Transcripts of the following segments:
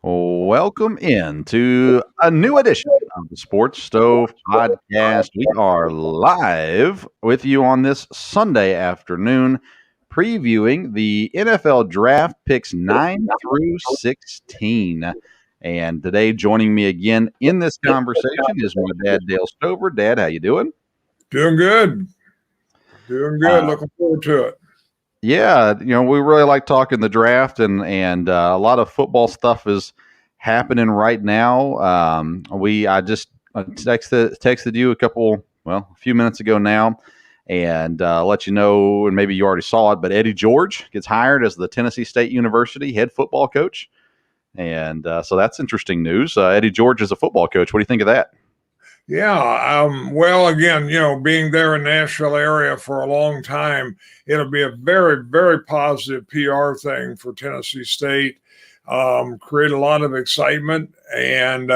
Welcome in to a new edition of the Sports Stove Podcast. We are live with you on this Sunday afternoon, previewing the NFL Draft picks 9 through 16. And today, joining me again in this conversation is my dad, Dale Stover. Dad, how you doing? Doing good. Doing good. Looking forward to it. Yeah, we really like talking the draft, and a lot of football stuff is happening right now. I just texted you a few minutes ago now, and let you know, and maybe you already saw it, but Eddie George gets hired as the Tennessee State University head football coach, and so that's interesting news. Eddie George is a football coach. What do you think of that? Yeah. Well, again, being there in Nashville area for a long time, it'll be a very, very positive PR thing for Tennessee State. Create a lot of excitement. And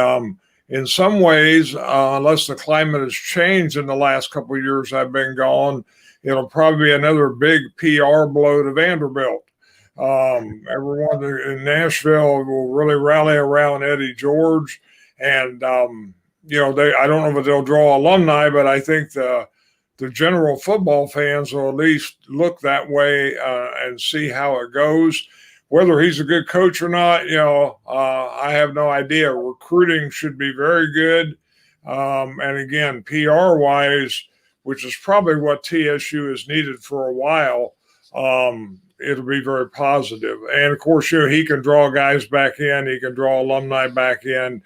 in some ways, unless the climate has changed in the last couple of years I've been gone, it'll probably be another big PR blow to Vanderbilt. Everyone in Nashville will really rally around Eddie George. And, I don't know if they'll draw alumni, but I think the general football fans will at least look that way and see how it goes. Whether he's a good coach or not, I have no idea. Recruiting should be very good. And again, PR wise, which is probably what TSU has needed for a while, it'll be very positive. And of course, he can draw guys back in, he can draw alumni back in.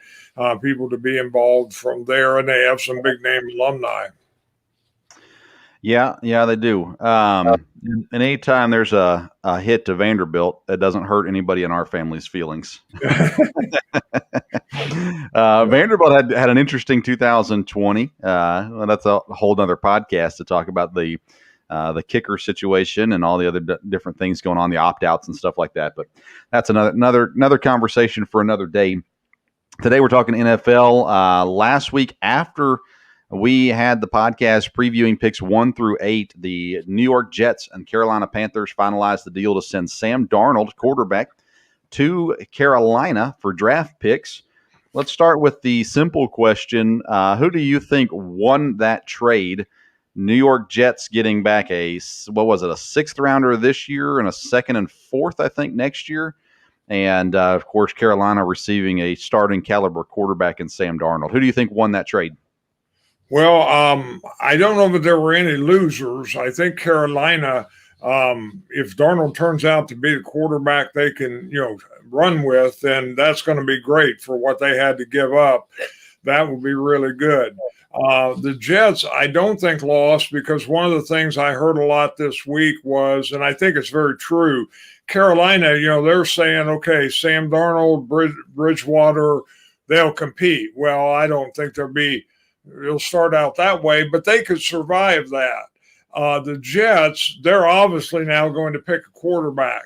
People to be involved from there, and they have some big name alumni. Yeah, they do. And anytime there's a hit to Vanderbilt, it doesn't hurt anybody in our family's feelings. Vanderbilt had an interesting 2020. That's a whole other podcast to talk about the kicker situation and all the other different things going on, the opt-outs and stuff like that. But that's another conversation for another day. Today we're talking NFL. Last week, after we had the podcast previewing picks 1 through 8, the New York Jets and Carolina Panthers finalized the deal to send Sam Darnold, quarterback, to Carolina for draft picks. Let's start with the simple question. Who do you think won that trade? New York Jets getting back a 6th rounder this year and a 2nd and 4th, I think, next year. And, of course, Carolina receiving a starting caliber quarterback in Sam Darnold. Who do you think won that trade? Well, I don't know if there were any losers. I think Carolina, if Darnold turns out to be the quarterback they can, run with, then that's going to be great for what they had to give up. That would be really good. The Jets, I don't think lost, because one of the things I heard a lot this week was, and I think it's very true, Carolina, they're saying, okay, Sam Darnold, Bridgewater, they'll compete. Well, I don't think it'll start out that way, but they could survive that. The Jets, they're obviously now going to pick a quarterback.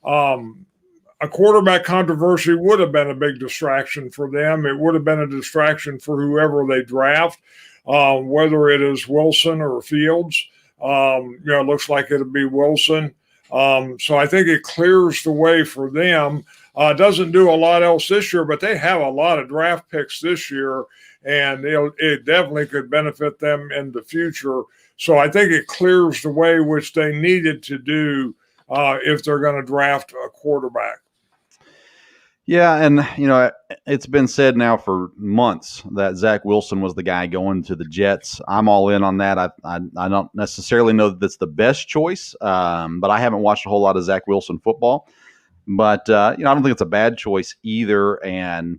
A quarterback controversy would have been a big distraction for them. It would have been a distraction for whoever they draft, whether it is Wilson or Fields. It looks like it'll be Wilson. So I think it clears the way for them. Doesn't do a lot else this year, but they have a lot of draft picks this year, and it definitely could benefit them in the future. So I think it clears the way, which they needed to do if they're going to draft a quarterback. Yeah, and it's been said now for months that Zach Wilson was the guy going to the Jets. I'm all in on that. I don't necessarily know that that's the best choice, but I haven't watched a whole lot of Zach Wilson football. But I don't think it's a bad choice either. And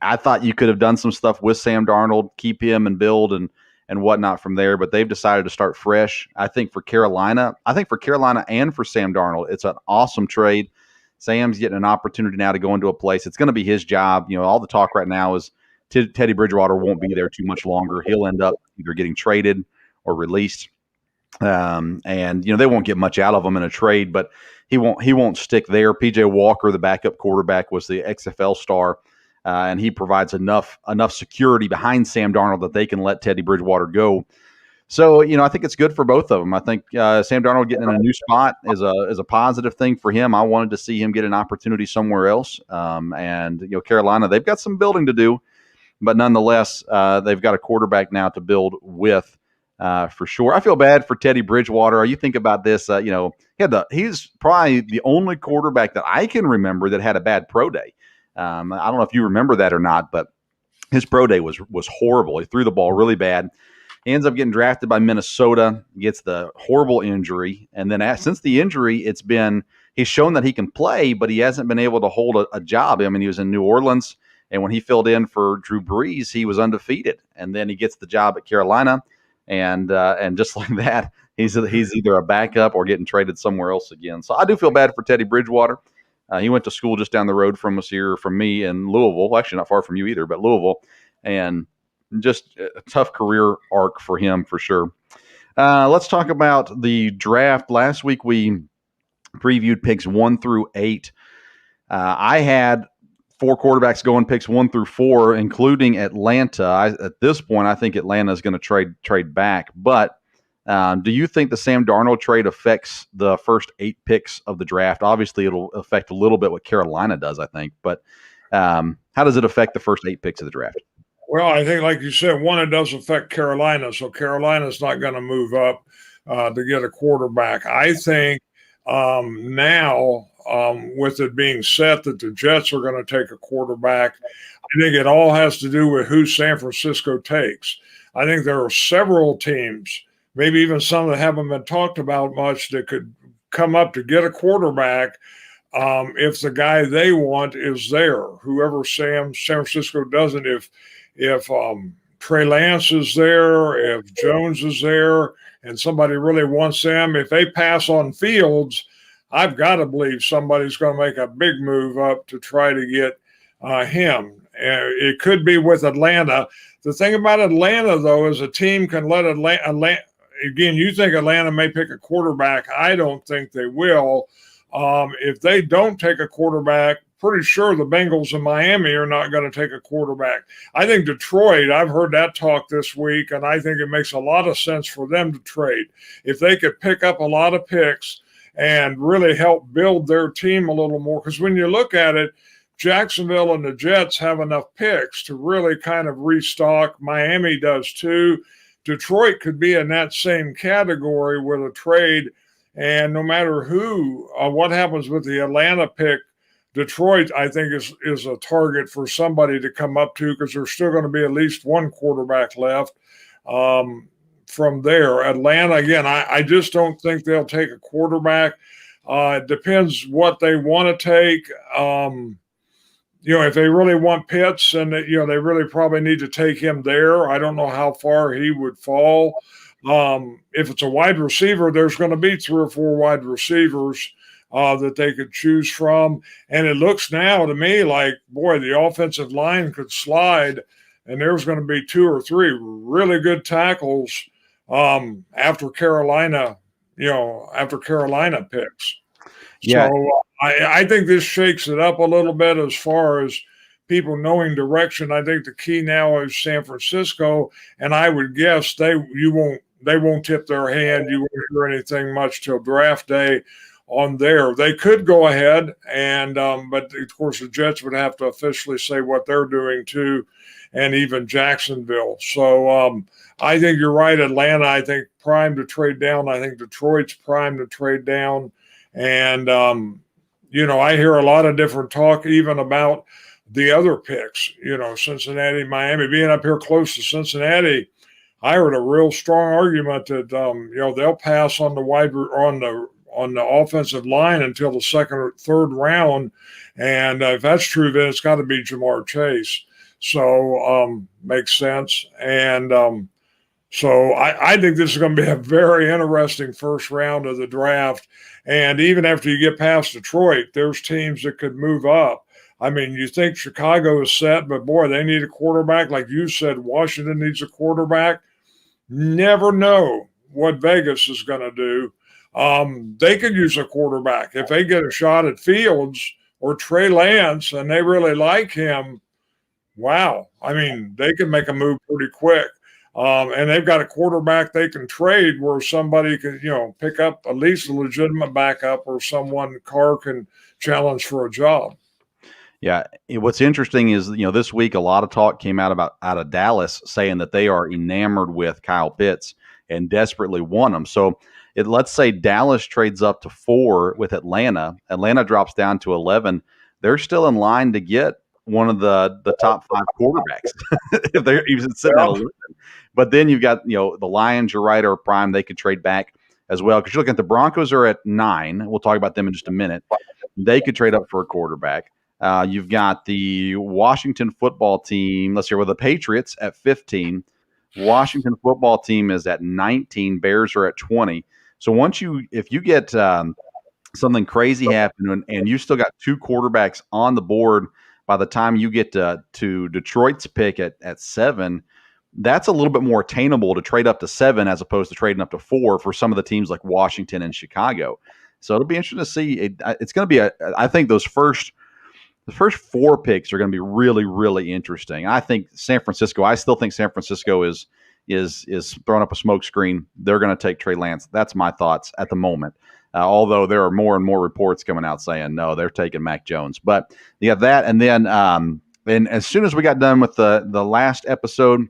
I thought you could have done some stuff with Sam Darnold, keep him and build and whatnot from there. But they've decided to start fresh. I think for Carolina and for Sam Darnold, it's an awesome trade. Sam's getting an opportunity now to go into a place. It's going to be his job. All the talk right now is Teddy Bridgewater won't be there too much longer. He'll end up either getting traded or released. And they won't get much out of him in a trade, but he won't stick there. PJ Walker, the backup quarterback, was the XFL star, and he provides enough security behind Sam Darnold that they can let Teddy Bridgewater go. So, I think it's good for both of them. I think Sam Darnold getting in a new spot is a positive thing for him. I wanted to see him get an opportunity somewhere else. And Carolina, they've got some building to do, but nonetheless, they've got a quarterback now to build with for sure. I feel bad for Teddy Bridgewater. You think about this, he's probably the only quarterback that I can remember that had a bad pro day. I don't know if you remember that or not, but his pro day was horrible. He threw the ball really bad. He ends up getting drafted by Minnesota, gets the horrible injury. And then since the injury, he's shown that he can play, but he hasn't been able to hold a job. I mean, he was in New Orleans, and when he filled in for Drew Brees, he was undefeated. And then he gets the job at Carolina, and just like that, he's either a backup or getting traded somewhere else again. So I do feel bad for Teddy Bridgewater. He went to school just down the road from me in Louisville. Actually, not far from you either, but Louisville. And just a tough career arc for him for sure. Let's talk about the draft. Last week we previewed picks 1 through 8. I had 4 quarterbacks going picks 1 through 4, including Atlanta. At this point, I think Atlanta is going to trade back. But do you think the Sam Darnold trade affects the first 8 picks of the draft? Obviously, it'll affect a little bit what Carolina does, I think. But how does it affect the first 8 picks of the draft? Well, I think, like you said, it does affect Carolina. So Carolina's not going to move up to get a quarterback. I think now, with it being set that the Jets are going to take a quarterback, I think it all has to do with who San Francisco takes. I think there are several teams, maybe even some that haven't been talked about much, that could come up to get a quarterback if the guy they want is there. Whoever San Francisco doesn't, if Trey Lance is there, if Jones is there, and somebody really wants them, if they pass on Fields, I've got to believe somebody's going to make a big move up to try to get him. It could be with Atlanta. The thing about Atlanta, though, is a team can let Atlanta again, you think Atlanta may pick a quarterback. I don't think they will. If they don't take a quarterback, pretty sure the Bengals and Miami are not going to take a quarterback. I think Detroit, I've heard that talk this week, and I think it makes a lot of sense for them to trade. If they could pick up a lot of picks and really help build their team a little more, because when you look at it, Jacksonville and the Jets have enough picks to really kind of restock. Miami does too. Detroit could be in that same category with a trade, and no matter what happens with the Atlanta pick, Detroit, I think, is a target for somebody to come up to, because there's still going to be at least one quarterback left from there. Atlanta, again, I just don't think they'll take a quarterback. It depends what they want to take. If they really want Pitts, and they really probably need to take him there. I don't know how far he would fall. If it's a wide receiver, there's going to be 3 or 4 wide receivers that they could choose from. And it looks now to me like, boy, the offensive line could slide, and there's going to be 2 or 3 really good tackles after Carolina picks. Yeah. So I think this shakes it up a little bit as far as people knowing direction. I think the key now is San Francisco, and I would guess they won't tip their hand. You won't hear anything much till draft day on there. They could go ahead but of course the Jets would have to officially say what they're doing too, and even Jacksonville. So I think you're right. Atlanta, I think, primed to trade down. I think Detroit's primed to trade down. And, I hear a lot of different talk even about the other picks, Cincinnati, Miami. Being up here close to Cincinnati, I heard a real strong argument that, they'll pass on the offensive line until the 2nd or 3rd round. And if that's true, then it's got to be Jamar Chase. So makes sense. And so I think this is going to be a very interesting first round of the draft. And even after you get past Detroit, there's teams that could move up. I mean, you think Chicago is set, but boy, they need a quarterback. Like you said, Washington needs a quarterback. Never know what Vegas is going to do. They could use a quarterback. If they get a shot at Fields or Trey Lance and they really like him, wow. I mean, they can make a move pretty quick. And they've got a quarterback they can trade where somebody can, pick up at least a legitimate backup or someone Carr can challenge for a job. Yeah, what's interesting is this week a lot of talk came out of Dallas saying that they are enamored with Kyle Pitts and desperately want him. So let's say Dallas trades up to 4 with Atlanta. Atlanta drops down to 11. They're still in line to get one of the top 5 quarterbacks if they're even sitting at 11. But then you've got the Lions, you're right, are prime. They could trade back as well because you're looking at the Broncos are at 9. We'll talk about them in just a minute. They could trade up for a quarterback. You've got the Washington football team. Let's hear with the Patriots at 15. Washington football team is at 19. Bears are at 20. So if you get something crazy happen and you still got 2 quarterbacks on the board by the time you get to Detroit's pick at 7, that's a little bit more attainable to trade up to 7 as opposed to trading up to 4 for some of the teams like Washington and Chicago. So it'll be interesting to see. It's going to be I think the first 4 picks are going to be really, really interesting. I think I still think San Francisco is throwing up a smoke screen. They're going to take Trey Lance. That's my thoughts at the moment. Although there are more and more reports coming out saying no, they're taking Mac Jones. But you have that, and then and as soon as we got done with the last episode,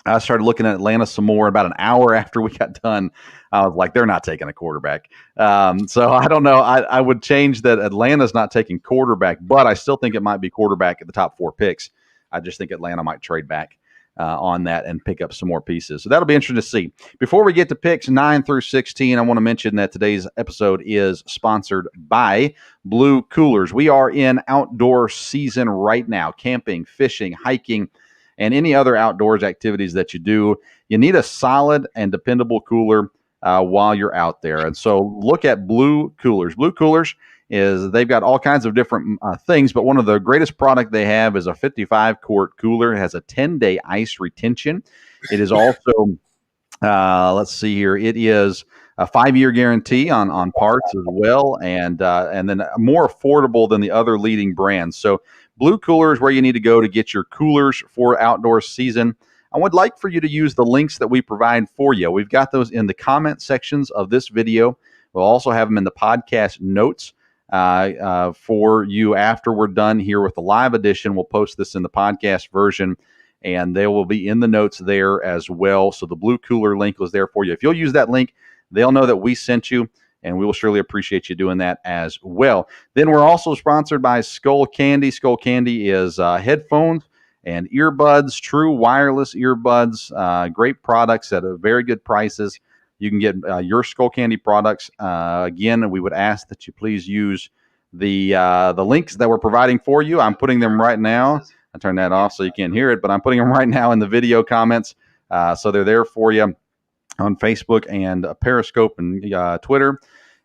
I started looking at Atlanta some more. About an hour after we got done, I was like, they're not taking a quarterback. So I don't know. I would change that Atlanta's not taking quarterback, but I still think it might be quarterback at the top 4 picks. I just think Atlanta might trade back on that and pick up some more pieces. So that'll be interesting to see. Before we get to picks 9 through 16, I want to mention that today's episode is sponsored by Blue Coolers. We are in outdoor season right now, camping, fishing, hiking, and any other outdoors activities that you do. You need a solid and dependable cooler while you're out there. And so look at Blue Coolers. Blue Coolers they've got all kinds of different things, but one of the greatest product they have is a 55-quart cooler. It has a 10-day ice retention. It is also, let's see here, it is a 5-year guarantee on parts as well, and then more affordable than the other leading brands. So Blue Cooler is where you need to go to get your coolers for outdoor season. I would like for you to use the links that we provide for you. We've got those in the comment sections of this video. We'll also have them in the podcast notes for you after we're done here with the live edition. We'll post this in the podcast version, and they will be in the notes there as well. So the Blue Cooler link was there for you. If you'll use that link, they'll know that we sent you, and we will surely appreciate you doing that as well. Then we're also sponsored by Skull Candy. Skull Candy is headphones and earbuds, true wireless earbuds, great products at very good prices. You can get your Skull Candy products. Again, we would ask that you please use the links that we're providing for you. I'm putting them right now. I turned that off so you can't hear it, but I'm putting them right now in the video comments. So they're there for you on Facebook and Periscope and Twitter.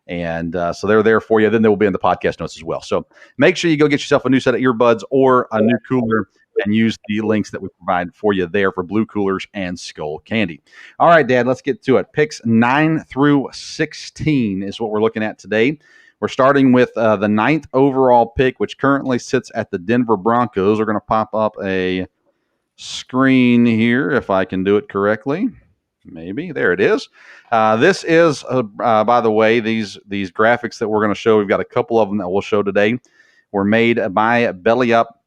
And so they're there for you. Then they will be in the podcast notes as well. So make sure you go get yourself a new set of earbuds or a new cooler and use the links that we provide for you there for Blue Coolers and Skull Candy. All right, Dad, let's get to it. Picks 9 through 16 is what we're looking at today. We're starting with the 9th overall pick, which currently sits at the Denver Broncos. We're going to pop up a screen here if I can do it correctly. Maybe. There it is. This is, by the way, these graphics that we're going to show, we've got a couple of them that we'll show today, were made by Belly Up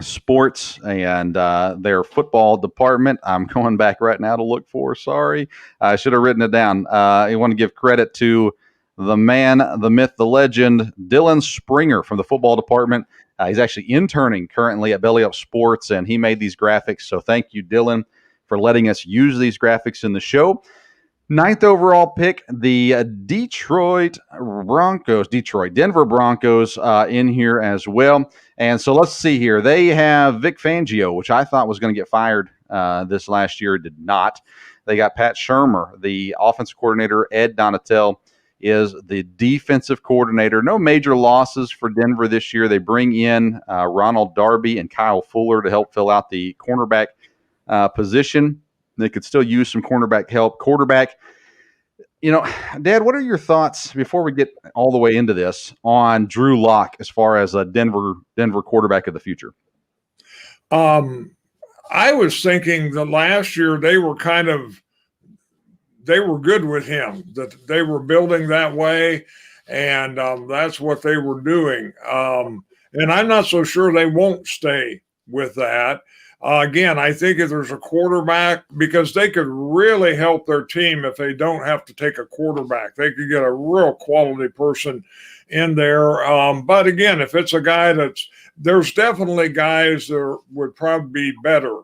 Sports and their football department. I'm going back right now to look for. Sorry. I should have written it down. I want to give credit to the man, the myth, the legend, Dylan Springer from the football department. He's actually interning currently at Belly Up Sports, and he made these graphics. So thank you, Dylan, for letting us use these graphics in the show. 9th overall pick, the Denver Broncos in here as well. And so let's see here. They have Vic Fangio, which I thought was going to get fired this last year. Did not. They got Pat Shurmur, the offensive coordinator. Ed Donatel is the defensive coordinator. No major losses for Denver this year. They bring in Ronald Darby and Kyle Fuller to help fill out the cornerback position. They could still use some cornerback help. Quarterback, Dad, what are your thoughts before we get all the way into this on Drew Lock as far as a Denver quarterback of the future? I was thinking that last year they were good with him, that they were building that way, and that's what they were doing. And I'm not so sure they won't stay with that. Again, I think if there's a quarterback, because they could really help their team if they don't have to take a quarterback. They could get a real quality person in there. But again, if it's a guy there's definitely guys that would probably be better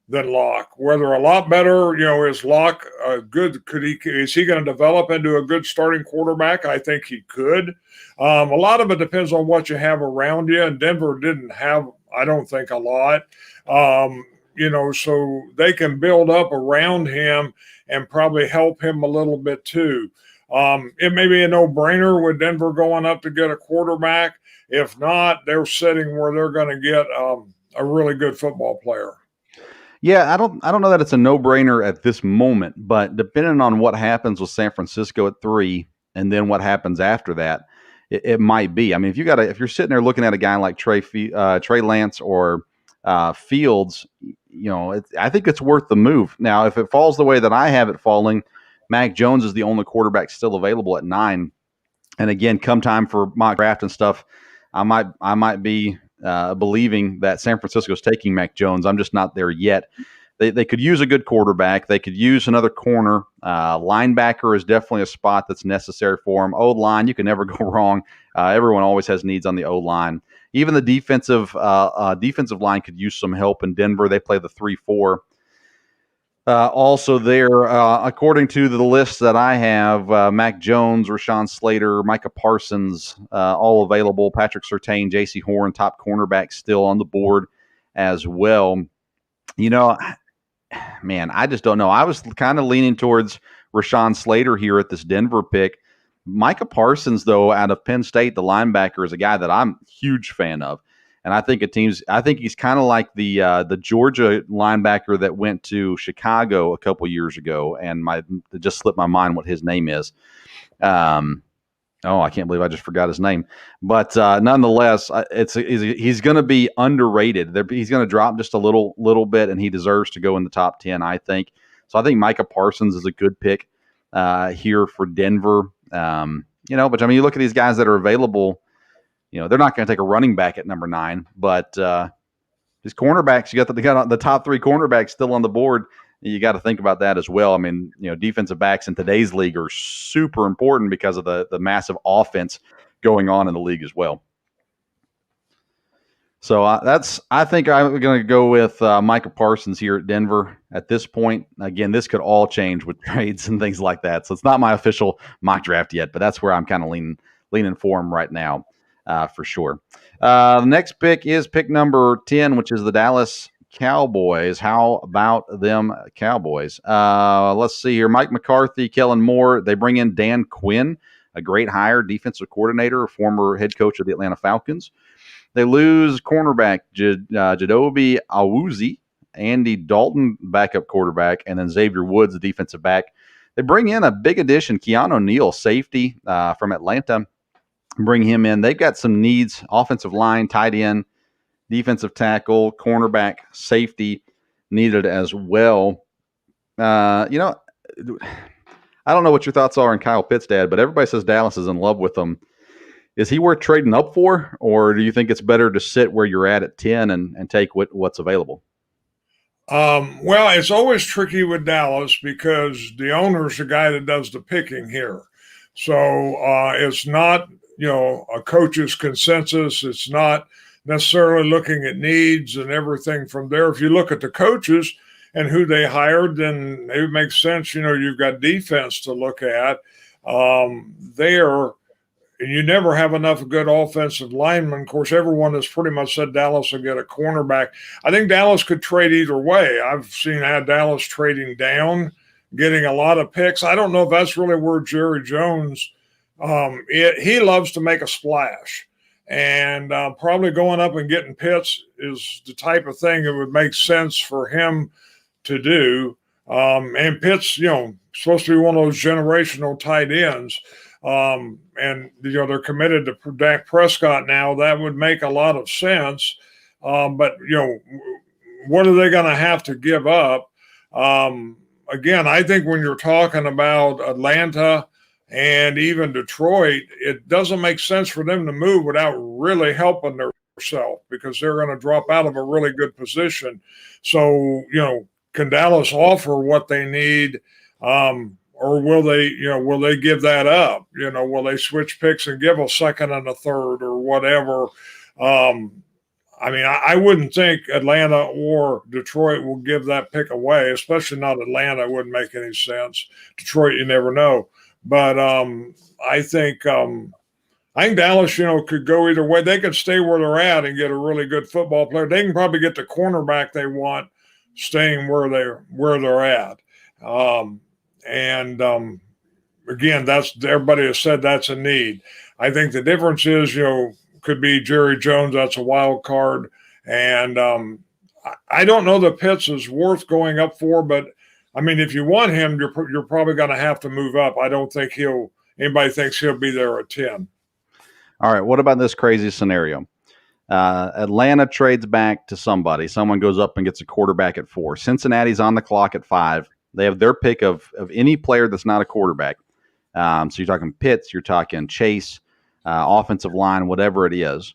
than Locke. Whether a lot better, is Locke good? Is he going to develop into a good starting quarterback? I think he could. A lot of it depends on what you have around you, and Denver didn't have, I don't think, a lot. So they can build up around him and probably help him a little bit too. It may be a no-brainer with Denver going up to get a quarterback. If not, they're sitting where they're going to get a really good football player. Yeah, I don't know that it's a no-brainer at this moment, but depending on what happens with San Francisco at 3 and then what happens after that, it might be. I mean, if you're sitting there looking at a guy like Trey Lance or Fields, I think it's worth the move. Now, if it falls the way that I have it falling, Mac Jones is the only quarterback still available at 9. And again, come time for mock draft and stuff, I might be believing that San Francisco's taking Mac Jones. I'm just not there yet. They could use a good quarterback. They could use another corner. Linebacker is definitely a spot that's necessary for them. O-line, you can never go wrong. Everyone always has needs on the O-line. Even the defensive line could use some help in Denver. They play the 3-4. Also there, according to the list that I have, Mac Jones, Rashawn Slater, Micah Parsons, all available. Patrick Surtain, J.C. Horn, top cornerback still on the board as well. Man, I just don't know. I was kind of leaning towards Rashawn Slater here at this Denver pick. Micah Parsons, though, out of Penn State, the linebacker, is a guy that I'm a huge fan of. And I think he's kind of like the Georgia linebacker that went to Chicago a couple years ago, and it just slipped my mind what his name is. I can't believe I just forgot his name. But nonetheless, he's going to be underrated. He's going to drop just a little bit, and he deserves to go in the top 10, I think. So I think Micah Parsons is a good pick here for Denver. But I mean, you look at these guys that are available. They're not going to take a running back at number 9, but his cornerbacks, they got the top 3 cornerbacks still on the board. You got to think about that as well. I mean, defensive backs in today's league are super important because of the massive offense going on in the league as well. So I think I'm going to go with Micah Parsons here at Denver at this point. Again, this could all change with trades and things like that. So it's not my official mock draft yet, but that's where I'm kind of leaning for him right now. For sure. The next pick is pick number 10, which is the Dallas Cowboys. How about them Cowboys? Let's see here. Mike McCarthy, Kellen Moore. They bring in Dan Quinn, a great hire, defensive coordinator, former head coach of the Atlanta Falcons. They lose cornerback Jadobe Awuzie, Andy Dalton, backup quarterback, and then Xavier Woods, the defensive back. They bring in a big addition, Keanu Neal, safety from Atlanta. Bring him in. They've got some needs: offensive line, tight end, defensive tackle, cornerback, safety needed as well. I don't know what your thoughts are on Kyle Pitts, Dad, but everybody says Dallas is in love with him. Is he worth trading up for, or do you think it's better to sit where you're at 10 and take what's available? Well, it's always tricky with Dallas because the owner's the guy that does the picking here. So it's not a coach's consensus. It's not necessarily looking at needs and everything from there. If you look at the coaches and who they hired, then it makes sense. You've got defense to look at there, and you never have enough good offensive linemen. Of course, everyone has pretty much said Dallas will get a cornerback. I think Dallas could trade either way. I've seen Dallas trading down, getting a lot of picks. I don't know if that's really where Jerry Jones he loves to make a splash, and probably going up and getting Pitts is the type of thing that would make sense for him to do. And Pitts, supposed to be one of those generational tight ends. And they're committed to Dak Prescott now. That would make a lot of sense. But what are they going to have to give up? Again, I think when you're talking about Atlanta and even Detroit, it doesn't make sense for them to move without really helping themselves, because they're going to drop out of a really good position. So, can Dallas offer what they need? Or will they give that up? Will they switch picks and give a second and a third or whatever? I wouldn't think Atlanta or Detroit will give that pick away, especially not Atlanta. It wouldn't make any sense. Detroit, you never know. But I think Dallas, could go either way. They could stay where they're at and get a really good football player. They can probably get the cornerback they want, staying where they're at. Again, that's everybody has said that's a need. I think the difference is, could be Jerry Jones. That's a wild card. And I don't know that Pitts is worth going up for, but if you want him, you're probably going to have to move up. I don't think anybody thinks he'll be there at 10. All right. What about this crazy scenario? Atlanta trades back to somebody. Someone goes up and gets a quarterback at 4. Cincinnati's on the clock at 5. They have their pick of any player that's not a quarterback. So you're talking Pitts, you're talking Chase, offensive line, whatever it is.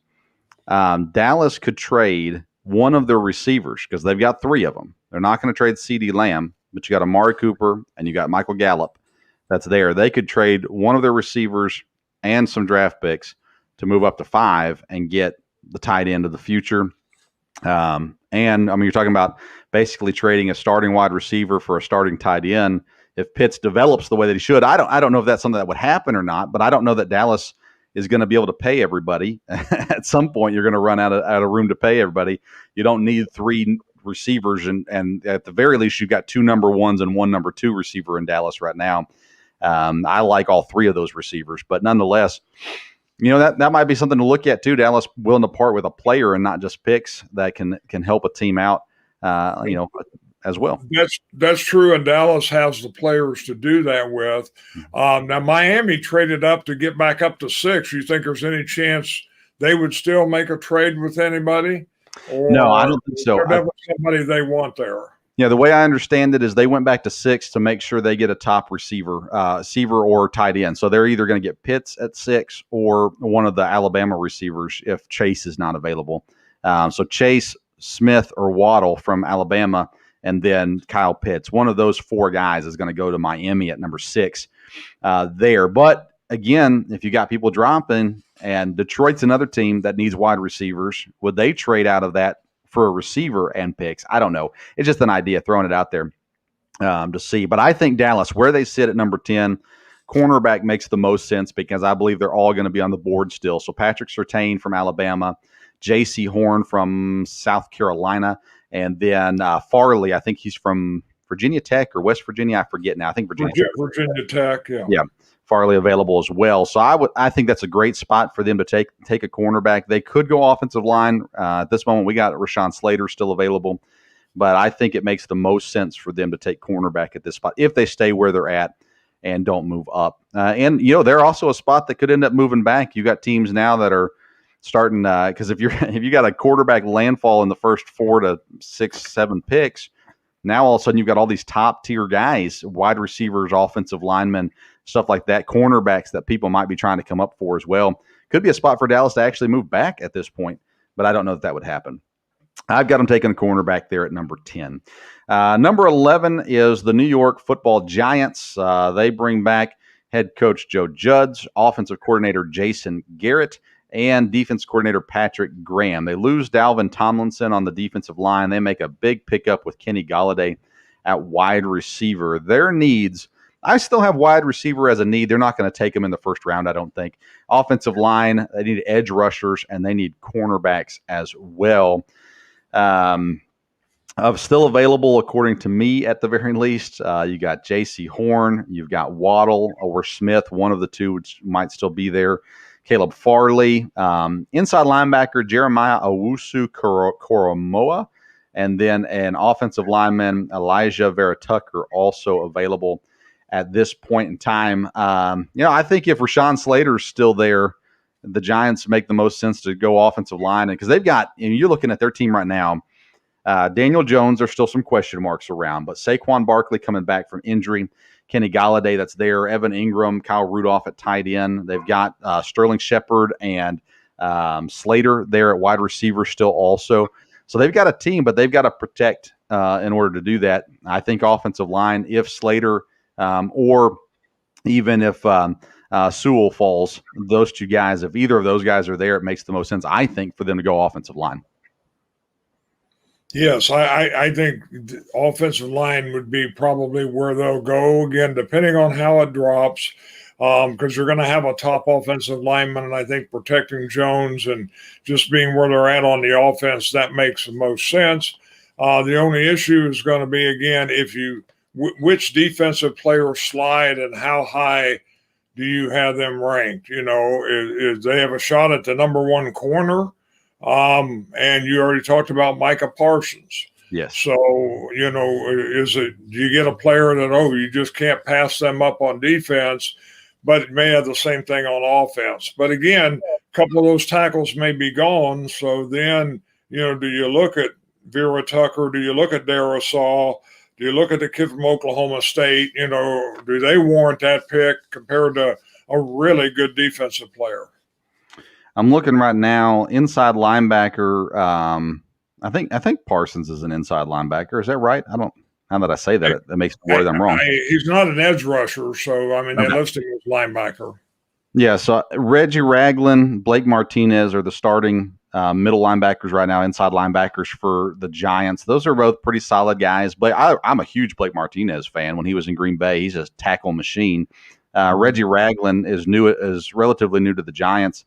Dallas could trade one of their receivers because they've got 3 of them. They're not going to trade CeeDee Lamb, but you got Amari Cooper and you got Michael Gallup. That's there. They could trade one of their receivers and some draft picks to move up to 5 and get the tight end of the future. You're talking about basically trading a starting wide receiver for a starting tight end. If Pitts develops the way that he should, I don't know if that's something that would happen or not, but I don't know that Dallas is going to be able to pay everybody. At some point, you're going to run out of room to pay everybody. You don't need 3 receivers, and at the very least, you've got 2 number 1s and 1 number 2 receiver in Dallas right now. I like all 3 of those receivers, but nonetheless, that might be something to look at too. Dallas willing to part with a player and not just picks that can help a team out, as well. That's true, and Dallas has the players to do that with. Now, Miami traded up to get back up to 6. You think there's any chance they would still make a trade with anybody? No, I don't think so. Somebody they want there. Yeah, the way I understand it is they went back to 6 to make sure they get a top receiver or tight end. So they're either going to get Pitts at 6 or one of the Alabama receivers if Chase is not available. So Chase, Smith, or Waddle from Alabama, and then Kyle Pitts. One of those 4 guys is going to go to Miami at number 6 there. But again, if you got people dropping, and Detroit's another team that needs wide receivers, would they trade out of that for a receiver and picks? I don't know. It's just an idea, throwing it out there to see. But I think Dallas, where they sit at number 10, cornerback makes the most sense because I believe they're all going to be on the board still. So Patrick Surtain from Alabama, J.C. Horn from South Carolina, and then Farley, I think he's from Virginia Tech or West Virginia. I forget now. I think Virginia Tech, yeah. Yeah. Farley available as well. So I think that's a great spot for them to take a cornerback. They could go offensive line. At this moment, we got Rashawn Slater still available, but I think it makes the most sense for them to take cornerback at this spot if they stay where they're at and don't move up. And they're also a spot that could end up moving back. You got teams now that are starting because if you got a quarterback landfall in the first 4 to 6, 7 picks, now all of a sudden you've got all these top tier guys, wide receivers, offensive linemen, stuff like that, cornerbacks that people might be trying to come up for as well. Could be a spot for Dallas to actually move back at this point, but I don't know that would happen. I've got them taking a cornerback there at number 10. Number 11 is the New York Football Giants. They bring back head coach Joe Judge, offensive coordinator Jason Garrett, and defense coordinator Patrick Graham. They lose Dalvin Tomlinson on the defensive line. They make a big pickup with Kenny Golladay at wide receiver. Their needs, I still have wide receiver as a need. They're not going to take him in the first round, I don't think. Offensive line, they need edge rushers, and they need cornerbacks as well. Still available, according to me, at the very least. You got J.C. Horn, you've got Waddle or Smith, one of the two, which might still be there. Caleb Farley, inside linebacker Jeremiah Owusu-Koromoa, and then an offensive lineman, Elijah Vera-Tucker, also available at this point in time. I think if Rashawn Slater's still there, the Giants make the most sense to go offensive line because they've got, and you're looking at their team right now, Daniel Jones, there's still some question marks around, but Saquon Barkley coming back from injury, Kenny Galladay that's there, Evan Ingram, Kyle Rudolph at tight end. They've got Sterling Shepard and Slater there at wide receiver still also. So they've got a team, but they've got to protect in order to do that. I think offensive line, if Slater or even if Sewell falls, those two guys, if either of those guys are there, it makes the most sense, I think, for them to go offensive line. Yes, I think the offensive line would be probably where they'll go, again, depending on how it drops, because you're going to have a top offensive lineman, and I think protecting Jones and just being where they're at on the offense, that makes the most sense. The only issue is going to be, again, which defensive players slide and how high do you have them ranked? Is they have a shot at the number one corner? And you already talked about Micah Parsons. Yes. So, do you get a player that, you just can't pass them up on defense, but it may have the same thing on offense. But again, a couple of those tackles may be gone. So then, do you look at Vera Tucker? Do you look at Darrisaw? Do you look at the kid from Oklahoma State? Do they warrant that pick compared to a really good defensive player? I'm looking right now, inside linebacker. I think Parsons is an inside linebacker. Is that right? I don't. Now that I say that, that makes me worry that I'm wrong. He's not an edge rusher, so they Okay. list him as linebacker. Yeah. So Reggie Ragland, Blake Martinez are the starting middle linebackers right now, inside linebackers for the Giants. Those are both pretty solid guys. But I'm a huge Blake Martinez fan. When he was in Green Bay, he's a tackle machine. Reggie Ragland is relatively new to the Giants,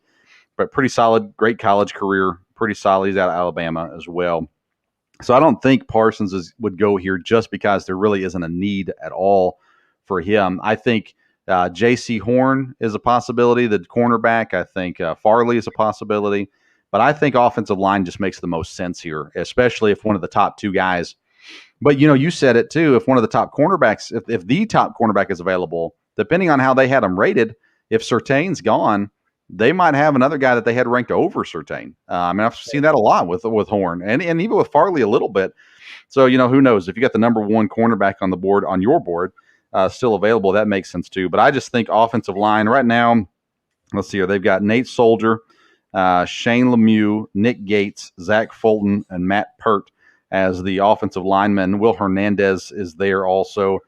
but pretty solid, great college career, pretty solid. He's out of Alabama as well. So I don't think Parsons would go here just because there really isn't a need at all for him. I think J.C. Horn is a possibility, the cornerback. I think Farley is a possibility. But I think offensive line just makes the most sense here, especially if one of the top two guys. But, you said it too, if one of the top cornerbacks, if the top cornerback is available, depending on how they had him rated, if Surtain's gone, they might have another guy that they had ranked over Surtain. I've seen that a lot with Horn and even with Farley a little bit. So, who knows? If you got the number one cornerback on your board, still available, that makes sense too. But I just think offensive line right now, let's see here. They've got Nate Soldier, Shane Lemieux, Nick Gates, Zach Fulton, and Matt Pert as the offensive linemen. Will Hernandez is there also.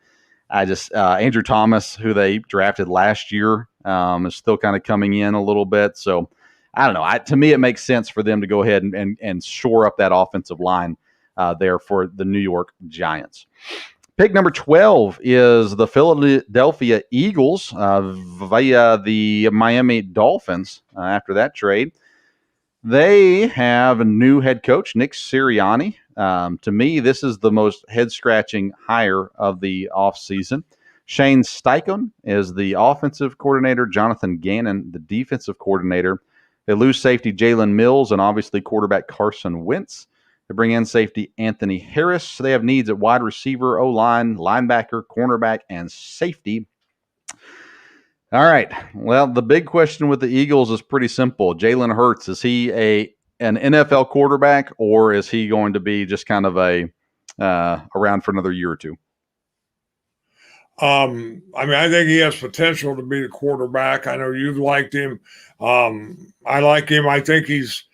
Andrew Thomas, who they drafted last year, is still kind of coming in a little bit. So I don't know. To me, it makes sense for them to go ahead and shore up that offensive line there for the New York Giants. Pick number 12 is the Philadelphia Eagles via the Miami Dolphins after that trade. They have a new head coach, Nick Sirianni. To me, this is the most head-scratching hire of the offseason. Shane Steichen is the offensive coordinator, Jonathan Gannon, the defensive coordinator. They lose safety Jalen Mills and obviously quarterback Carson Wentz. They bring in safety Anthony Harris. They have needs at wide receiver, O-line, linebacker, cornerback, and safety. All right. Well, the big question with the Eagles is pretty simple. Jalen Hurts, is he an NFL quarterback, or is he going to be just kind of around for another year or two? I think he has potential to be the quarterback. I know you've liked him. I like him. I think he's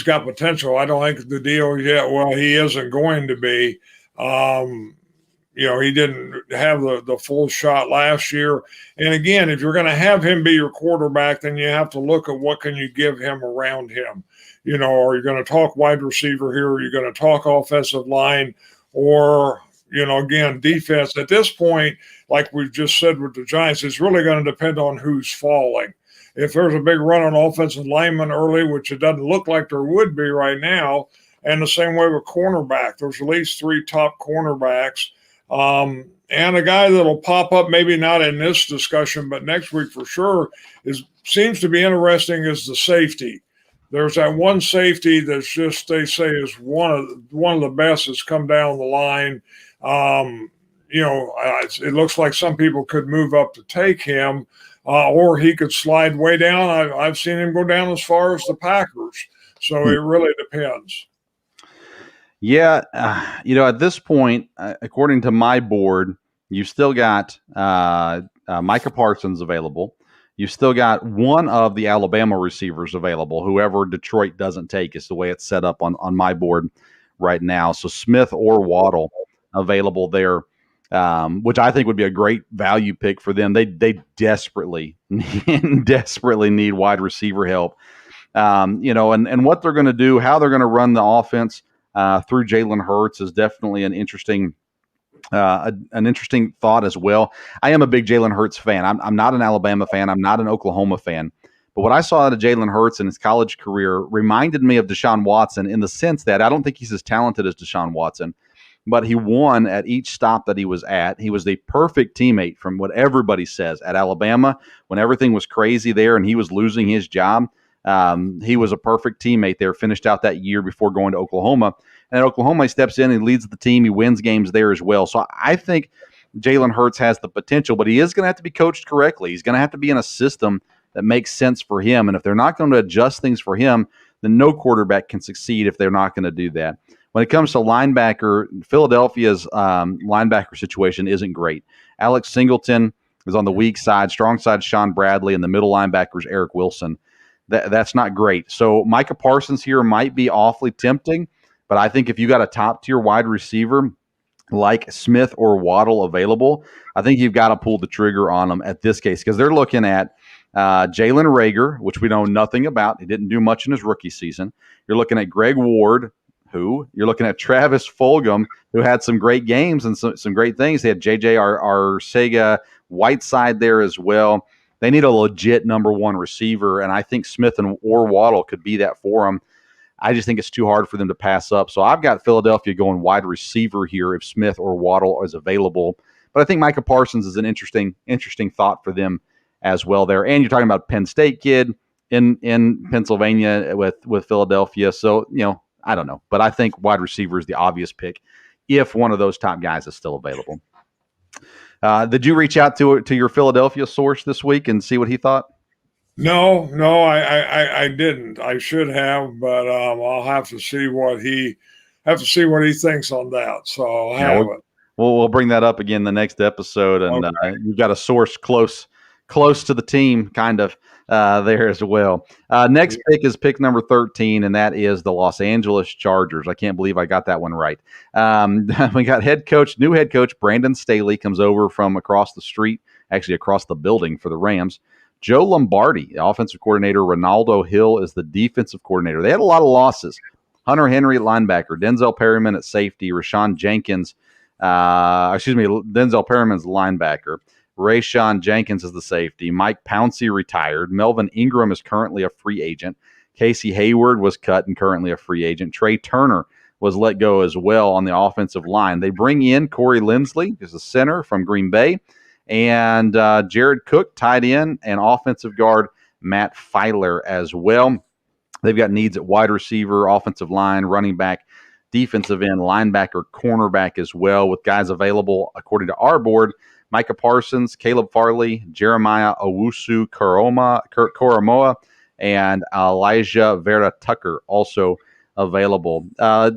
got potential. I don't think the deal yet. Well, he isn't going to be. He didn't have the full shot last year. And again, if you're going to have him be your quarterback, then you have to look at what can you give him around him. Are you going to talk wide receiver here? Are you going to talk offensive line? Or, again, defense. At this point, like we've just said with the Giants, it's really going to depend on who's falling. If there's a big run on offensive linemen early, which it doesn't look like there would be right now, and the same way with cornerback, there's at least 3 top cornerbacks. And a guy that'll pop up, maybe not in this discussion, but next week for sure, seems to be interesting is the safety. There's that one safety that's just, they say, is one of the best that's come down the line. It looks like some people could move up to take him, or he could slide way down. I've seen him go down as far as the Packers. So it really depends. Yeah, at this point, according to my board, you still got Micah Parsons available. You still got one of the Alabama receivers available. Whoever Detroit doesn't take is the way it's set up on my board right now. So Smith or Waddle available there, which I think would be a great value pick for them. They desperately desperately need wide receiver help. And what they're going to do, how they're going to run the offense through Jalen Hurts is definitely an interesting thought as well. I am a big Jalen Hurts fan. I'm not an Alabama fan. I'm not an Oklahoma fan. But what I saw out of Jalen Hurts in his college career reminded me of Deshaun Watson in the sense that I don't think he's as talented as Deshaun Watson, but he won at each stop that he was at. He was the perfect teammate from what everybody says at Alabama when everything was crazy there and he was losing his job. He was a perfect teammate there, finished out that year before going to Oklahoma. And at Oklahoma, he steps in and leads the team. He wins games there as well. So I think Jalen Hurts has the potential, but he is going to have to be coached correctly. He's going to have to be in a system that makes sense for him. And if they're not going to adjust things for him, then no quarterback can succeed if they're not going to do that. When it comes to linebacker, Philadelphia's linebacker situation isn't great. Alex Singleton is on the weak side, strong side Sean Bradley, and the middle linebacker is Eric Wilson. That's not great. So Micah Parsons here might be awfully tempting, but I think if you got a top tier wide receiver like Smith or Waddle available, I think you've got to pull the trigger on them at this case because they're looking at Jalen Reagor, which we know nothing about. He didn't do much in his rookie season. You're looking at Greg Ward, you're looking at Travis Fulgham, who had some great games and some great things. They had J.J. Arcega Whiteside there as well. They need a legit number one receiver, and I think Smith or Waddle could be that for them. I just think it's too hard for them to pass up. So I've got Philadelphia going wide receiver here if Smith or Waddle is available. But I think Micah Parsons is an interesting thought for them as well there. And you're talking about Penn State kid in Pennsylvania with Philadelphia. So, I don't know. But I think wide receiver is the obvious pick if one of those top guys is still available. Did you reach out to your Philadelphia source this week and see what he thought? No, I didn't. I should have, but I'll have to see what he thinks on that. So I'll have it. We'll bring that up again the next episode, and okay. You've got a source close to the team, kind of there as well. Next pick is pick number 13, and that is the Los Angeles Chargers. I can't believe I got that one right. We got new head coach Brandon Staley comes over from across the street, actually across the building for the Rams. Joe Lombardi, the offensive coordinator. Ronaldo Hill is the defensive coordinator. They had a lot of losses. Hunter Henry at linebacker, Denzel Perryman at safety, Denzel Perryman's linebacker. Rayshawn Jenkins is the safety. Mike Pouncey retired. Melvin Ingram is currently a free agent. Casey Hayward was cut and currently a free agent. Trey Turner was let go as well on the offensive line. They bring in Corey Linsley, who's a center from Green Bay, and Jared Cook, tight end, and offensive guard Matt Filer as well. They've got needs at wide receiver, offensive line, running back, defensive end, linebacker, cornerback as well, with guys available, according to our board, Micah Parsons, Caleb Farley, Jeremiah Owusu-Koramoah, and Elijah Vera Tucker also available.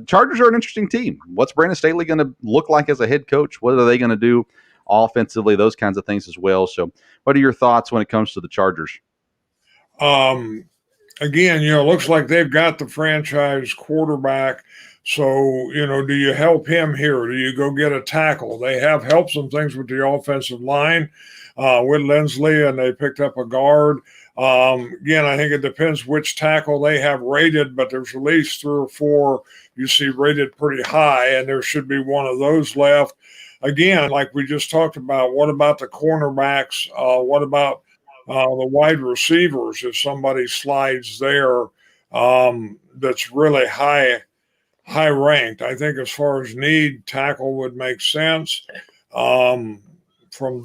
Chargers are an interesting team. What's Brandon Staley going to look like as a head coach? What are they going to do offensively? Those kinds of things as well. So what are your thoughts when it comes to the Chargers? Again, it looks like they've got the franchise quarterback. So, do you help him here? Do you go get a tackle? They have helped some things with the offensive line with Linsley, and they picked up a guard. Again, I think it depends which tackle they have rated, but there's at least 3 or 4 you see rated pretty high, and there should be one of those left. Again, like we just talked about, what about the cornerbacks? What about the wide receivers? If somebody slides there that's really high ranked, I think as far as need, tackle would make sense from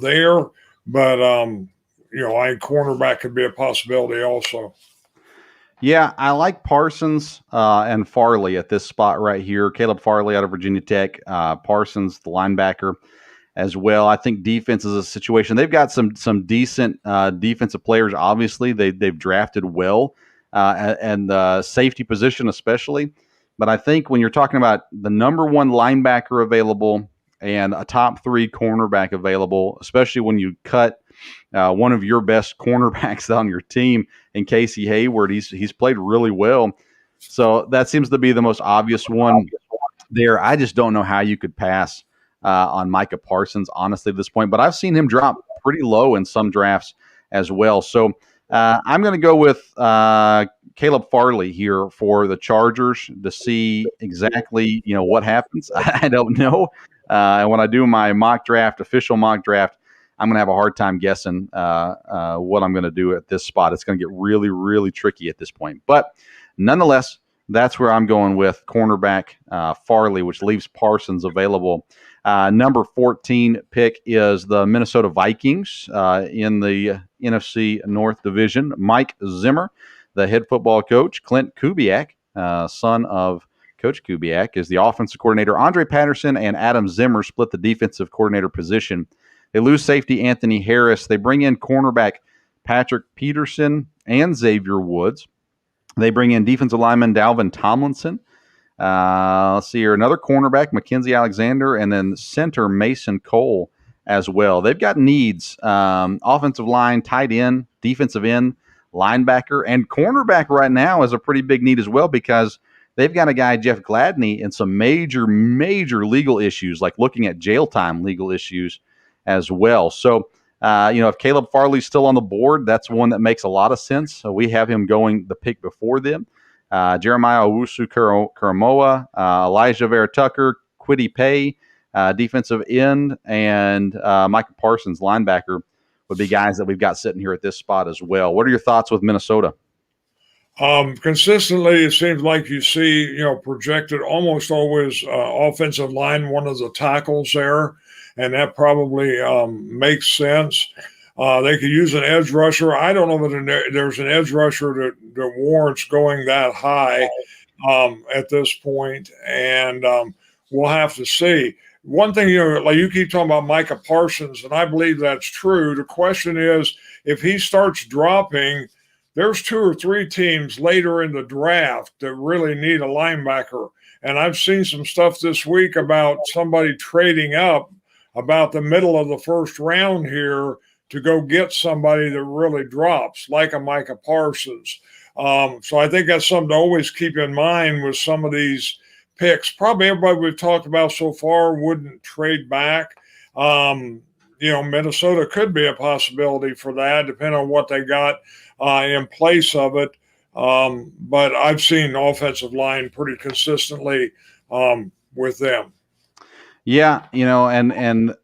there. But I think cornerback could be a possibility also. Yeah, I like Parsons and Farley at this spot right here. Caleb Farley out of Virginia Tech, Parsons, the linebacker, as well. I think defense is a situation. They've got some decent defensive players. Obviously, they've drafted well, and the safety position especially. But I think when you're talking about the number one linebacker available and a top 3 cornerback available, especially when you cut one of your best cornerbacks on your team in Casey Hayward, he's played really well. So that seems to be the most obvious one there. I just don't know how you could pass on Micah Parsons, honestly, at this point. But I've seen him drop pretty low in some drafts as well. So I'm going to go with Caleb Farley here for the Chargers to see exactly what happens. I don't know. And when I do my official mock draft, I'm going to have a hard time guessing what I'm going to do at this spot. It's going to get really, really tricky at this point. But nonetheless, that's where I'm going with cornerback Farley, which leaves Parsons available. Number 14 pick is the Minnesota Vikings in the NFC North Division. Mike Zimmer, the head football coach. Clint Kubiak, son of Coach Kubiak, is the offensive coordinator. Andre Patterson and Adam Zimmer split the defensive coordinator position. They lose safety Anthony Harris. They bring in cornerback Patrick Peterson and Xavier Woods. They bring in defensive lineman Dalvin Tomlinson. Let's see here. Another cornerback, Mackenzie Alexander, and then center Mason Cole as well. They've got needs. Offensive line, tight end, defensive end, linebacker, and cornerback right now is a pretty big need as well because they've got a guy, Jeff Gladney, in some major, major legal issues, like looking at jail time legal issues as well. So, if Caleb Farley's still on the board, that's one that makes a lot of sense. So we have him going the pick before them. Jeremiah Owusu-Karamoah, Elijah Vera-Tucker, Kwity Paye, defensive end, and Micah Parsons, linebacker, would be guys that we've got sitting here at this spot as well. What are your thoughts with Minnesota? Consistently, it seems like you see, projected almost always offensive line, one of the tackles there, and that probably makes sense. They could use an edge rusher. I don't know that there's an edge rusher that warrants going that high at this point, and we'll have to see. One thing, like you keep talking about Micah Parsons, and I believe that's true. The question is, if he starts dropping, there's 2 or 3 teams later in the draft that really need a linebacker. And I've seen some stuff this week about somebody trading up about the middle of the first round here to go get somebody that really drops, like a Micah Parsons. So I think that's something to always keep in mind with some of these picks. Probably everybody we've talked about so far wouldn't trade back. Minnesota could be a possibility for that, depending on what they got in place of it. But I've seen offensive line pretty consistently with them. Yeah, and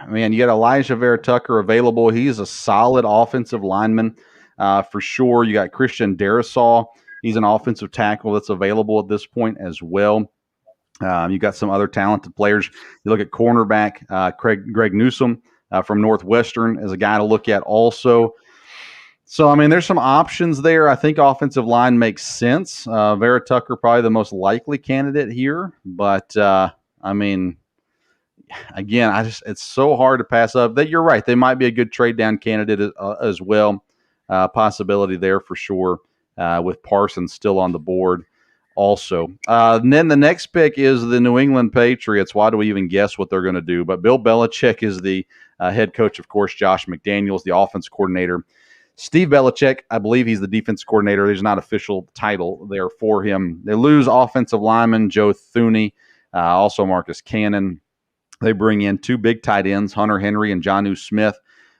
man, you got Elijah Vera-Tucker available. He's a solid offensive lineman for sure. You got Christian Darrisaw. He's an offensive tackle that's available at this point as well. You got some other talented players. You look at cornerback Greg Newsome from Northwestern as a guy to look at also. So, there's some options there. I think offensive line makes sense. Vera-Tucker probably the most likely candidate here. But, again, it's so hard to pass up. That you're right. They might be a good trade down candidate as well. Possibility there for sure with Parsons still on the board also. And then the next pick is the New England Patriots. Why do we even guess what they're going to do? But Bill Belichick is the head coach, of course. Josh McDaniels, the offense coordinator. Steve Belichick, I believe he's the defense coordinator. There's not official title there for him. They lose offensive lineman Joe Thuney, also Marcus Cannon. They bring in 2 big tight ends, Hunter Henry and Jonnu Smith.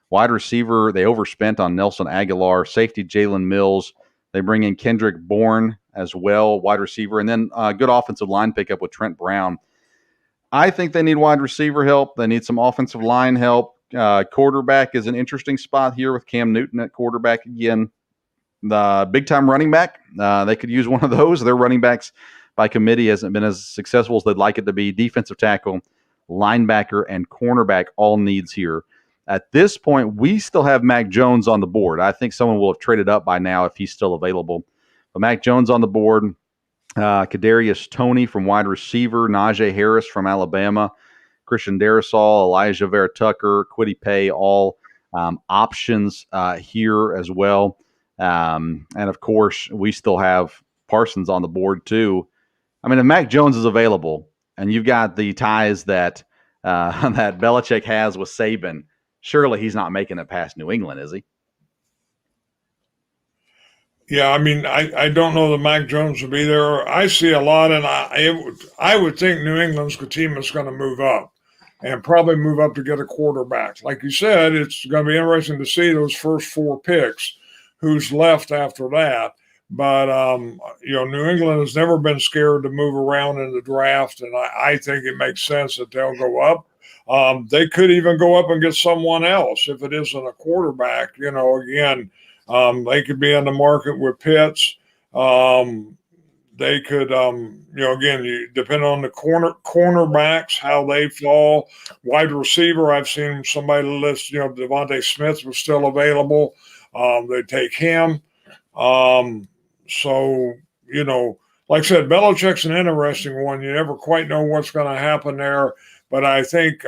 Wide receiver, they overspent on Nelson Aguilar. Safety, Jalen Mills. They bring in Kendrick Bourne as well, wide receiver. And then good offensive line pickup with Trent Brown. I think they need wide receiver help. They need some offensive line help. Quarterback is an interesting spot here with Cam Newton at quarterback again. The big-time running back, they could use one of those. Their running backs by committee hasn't been as successful as they'd like it to be. Defensive tackle, linebacker, and cornerback all needs here. At this point, we still have Mac Jones on the board. I think someone will have traded up by now if he's still available. But Mac Jones on the board, Kadarius Toney from wide receiver, Najee Harris from Alabama, Christian Darrisaw, Elijah Vera-Tucker, Kwity Paye, all options here as well. And, of course, we still have Parsons on the board too. I mean, if Mac Jones is available and you've got the ties that that Belichick has with Saban, surely he's not making it past New England, is he? Yeah, I mean, I don't know that Mac Jones will be there. I see a lot, and I would think New England's team is going to move up and probably move up to get a quarterback. Like you said, it's going to be interesting to see those first four picks, who's left after that. But New England has never been scared to move around in the draft, and I think it makes sense that they'll go up. They could even go up and get someone else if it isn't a quarterback. Again, they could be in the market with Pitts. They could, again, depend on the cornerbacks, how they fall. Wide receiver, I've seen somebody list, Devontae Smith was still available. They take him. So, like I said, Belichick's an interesting one. You never quite know what's going to happen there. But I think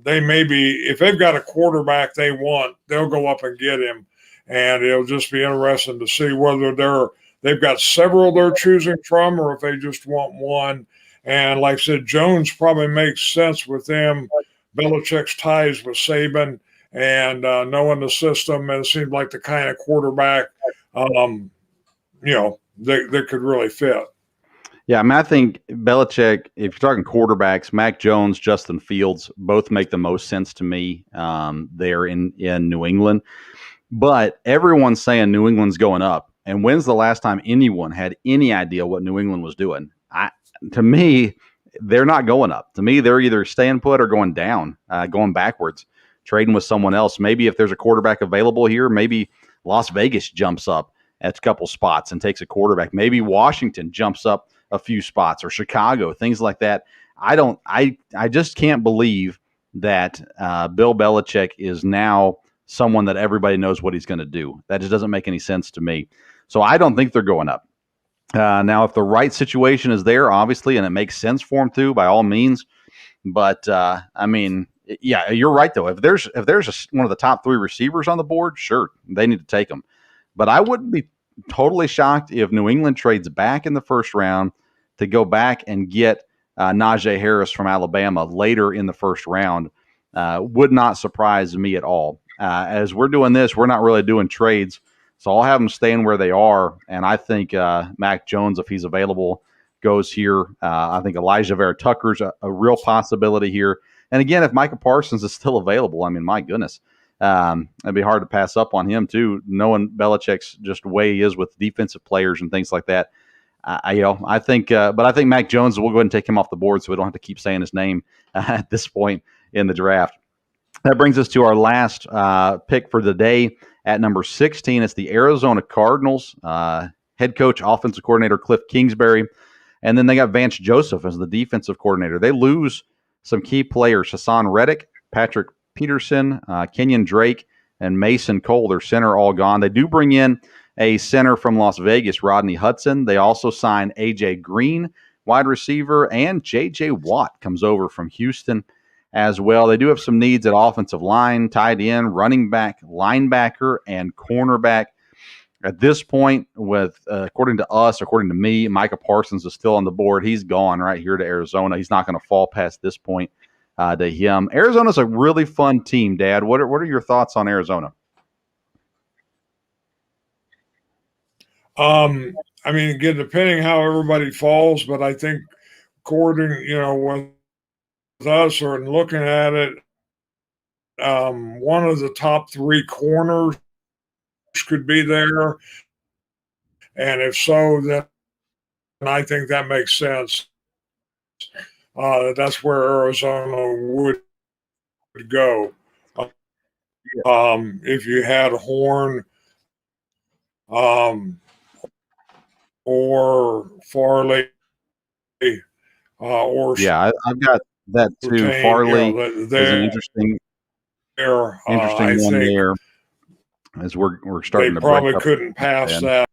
they may be, if they've got a quarterback they want, they'll go up and get him. And it'll just be interesting to see whether they've got several they're choosing from or if they just want one. And like I said, Jones probably makes sense with them. Belichick's ties with Saban and knowing the system, and it seems like the kind of quarterback, that could really fit. Yeah, I mean, I think Belichick, if you're talking quarterbacks, Mac Jones, Justin Fields, both make the most sense to me there in New England. But everyone's saying New England's going up. And when's the last time anyone had any idea what New England was doing? To me, they're not going up. To me, they're either staying put or going down, going backwards, trading with someone else. Maybe if there's a quarterback available here, maybe Las Vegas jumps up at a couple spots and takes a quarterback. Maybe Washington jumps up a few spots, or Chicago, things like that. I just can't believe that Bill Belichick is now someone that everybody knows what he's going to do. That just doesn't make any sense to me. So I don't think they're going up. Now, if the right situation is there, obviously, and it makes sense for them to, by all means. But I mean, yeah, you're right though. If there's one of the top three receivers on the board, sure, they need to take them. But I wouldn't be totally shocked if New England trades back in the first round to go back and get Najee Harris from Alabama later in the first round. Would not surprise me at all. As we're doing this, we're not really doing trades. So I'll have them staying where they are. And I think Mac Jones, if he's available, goes here. I think Elijah Vera Tucker's a real possibility here. And again, if Micah Parsons is still available, I mean, my goodness, it'd be hard to pass up on him too, knowing Belichick's just way he is with defensive players and things like that. I think Mac Jones, we'll go ahead and take him off the board so we don't have to keep saying his name at this point in the draft. That brings us to our last pick for the day at number 16. It's the Arizona Cardinals. Head coach, offensive coordinator Cliff Kingsbury. And then they got Vance Joseph as the defensive coordinator. They lose some key players, Hassan Reddick, Patrick Peterson, Kenyon Drake, and Mason Cole. Their center all gone. They do bring in a center from Las Vegas, Rodney Hudson. They also signed A.J. Green, wide receiver, and J.J. Watt comes over from Houston as well. They do have some needs at offensive line, tight end, running back, linebacker, and cornerback. At this point, with according to me, Micah Parsons is still on the board. He's gone right here to Arizona. He's not going to fall past this point to him. Arizona's a really fun team, Dad. What are your thoughts on Arizona? I mean, again, depending how everybody falls, but I think according, with us or looking at it, one of the top three corners could be there. And if so, then I think that makes sense. That's where Arizona would go. If you had Horn or Farley or I've got that too. Farley is an interesting one there. As we're starting to probably couldn't pass that.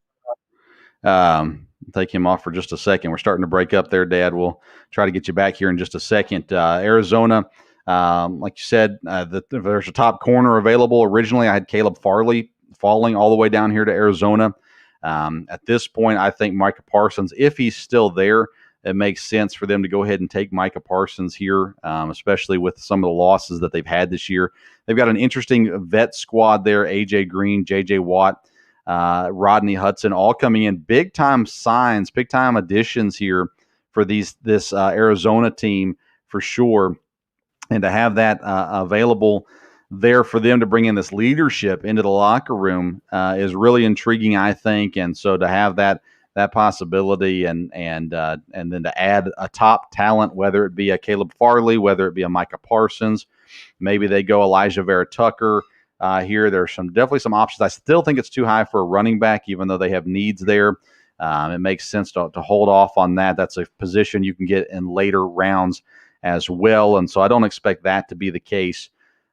Take him off for just a second. We're starting to break up there, Dad. We'll try to get you back here in just a second. Arizona, like you said, there's a top corner available. Originally, I had Caleb Farley falling all the way down here to Arizona. At this point, I think Micah Parsons, if he's still there, it makes sense for them to go ahead and take Micah Parsons here, especially with some of the losses that they've had this year. They've got an interesting vet squad there: A.J. Green, J.J. Watt, Rodney Hudson, all coming in. Big-time signs, big-time additions here for this Arizona team for sure. And to have that available there for them to bring in this leadership into the locker room is really intriguing, I think. And so to have that possibility and then to add a top talent, whether it be a Caleb Farley, whether it be a Micah Parsons, maybe they go Elijah Vera Tucker here. There's definitely some options. I still think it's too high for a running back, even though they have needs there. It makes sense to hold off on that. That's a position you can get in later rounds as well. And so I don't expect that to be the case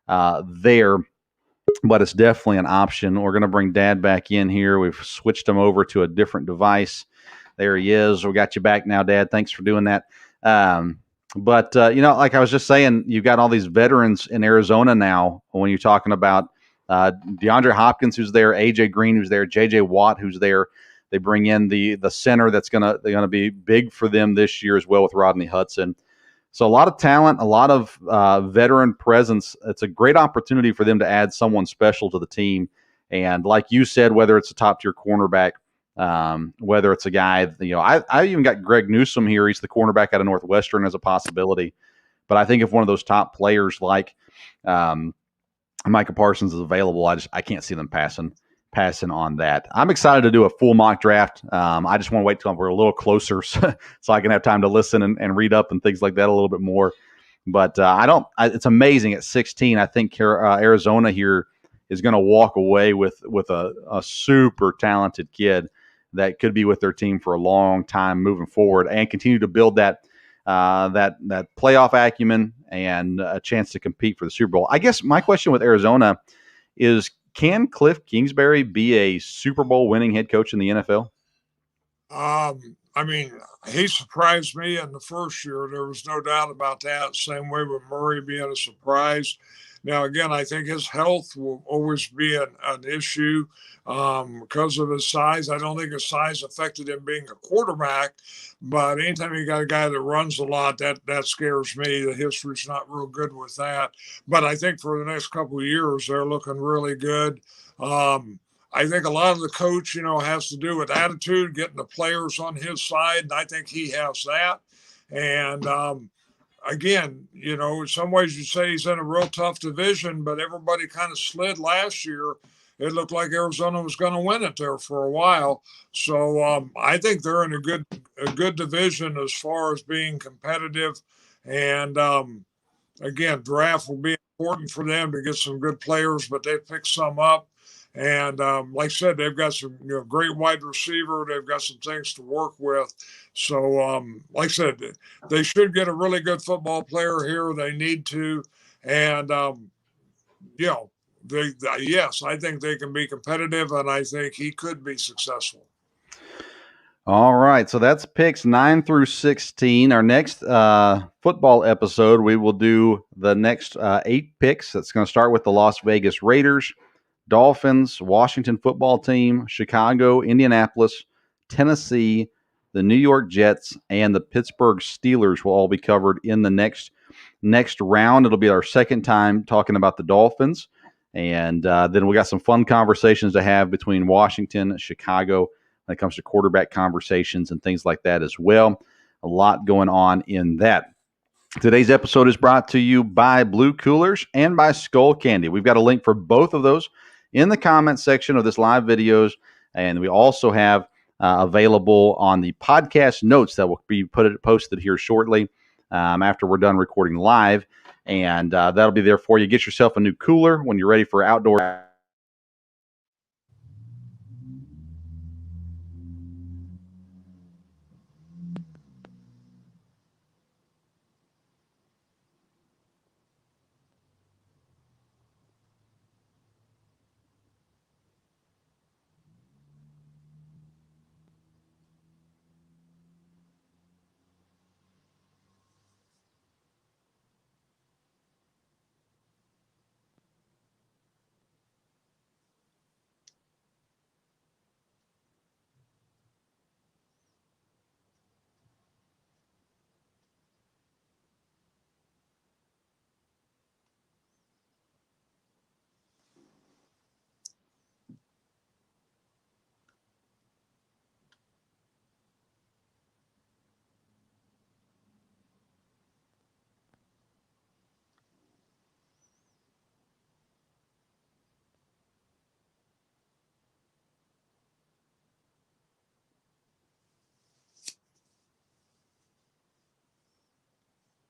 there, but it's definitely an option. We're going to bring Dad back in here. We've switched him over to a different device. There he is. We got you back now, Dad. Thanks for doing that. But like I was just saying, you've got all these veterans in Arizona now when you're talking about DeAndre Hopkins, who's there, A.J. Green, who's there, J.J. Watt, who's there. They bring in the center that's going to be big for them this year as well with Rodney Hudson. So a lot of talent, a lot of veteran presence. It's a great opportunity for them to add someone special to the team. And like you said, whether it's a top-tier cornerback, whether it's a guy, I even got Greg Newsome here. He's the cornerback out of Northwestern as a possibility. But I think if one of those top players like Micah Parsons is available, I can't see them passing on that. I'm excited to do a full mock draft. I just want to wait till we're a little closer so I can have time to listen and read up and things like that a little bit more. But it's amazing at 16. I think Arizona here is going to walk away with a super talented kid that could be with their team for a long time moving forward and continue to build that playoff acumen and a chance to compete for the Super Bowl. I guess my question with Arizona is, can Cliff Kingsbury be a Super Bowl winning head coach in the NFL? He surprised me in the first year. There was no doubt about that. Same way with Murray being a surprise. Now, again, I think his health will always be an issue because of his size. I don't think his size affected him being a quarterback, but anytime you got a guy that runs a lot, that scares me. The history's not real good with that. But I think for the next couple of years, they're looking really good. I think a lot of the coach, has to do with attitude, getting the players on his side, and I think he has that. And again, in some ways you say he's in a real tough division, but everybody kind of slid last year. It looked like Arizona was going to win it there for a while. So I think they're in a good division as far as being competitive. And again, draft will be important for them to get some good players, but they pick some up. And like I said, they've got some great wide receiver. They've got some things to work with. So like I said, they should get a really good football player here. They need to. And, yes, I think they can be competitive, and I think he could be successful. All right, so that's picks 9 through 16. Our next football episode, we will do the next 8 picks. It's going to start with the Las Vegas Raiders, Dolphins, Washington football team, Chicago, Indianapolis, Tennessee, the New York Jets, and the Pittsburgh Steelers will all be covered in the next round. It'll be our second time talking about the Dolphins. And then we got some fun conversations to have between Washington and Chicago when it comes to quarterback conversations and things like that as well. A lot going on in that. Today's episode is brought to you by Blue Coolers and by Skull Candy. We've got a link for both of those in the comment section of this live videos. And we also have available on the podcast notes that will be posted here shortly after we're done recording live. And that'll be there for you. Get yourself a new cooler when you're ready for outdoor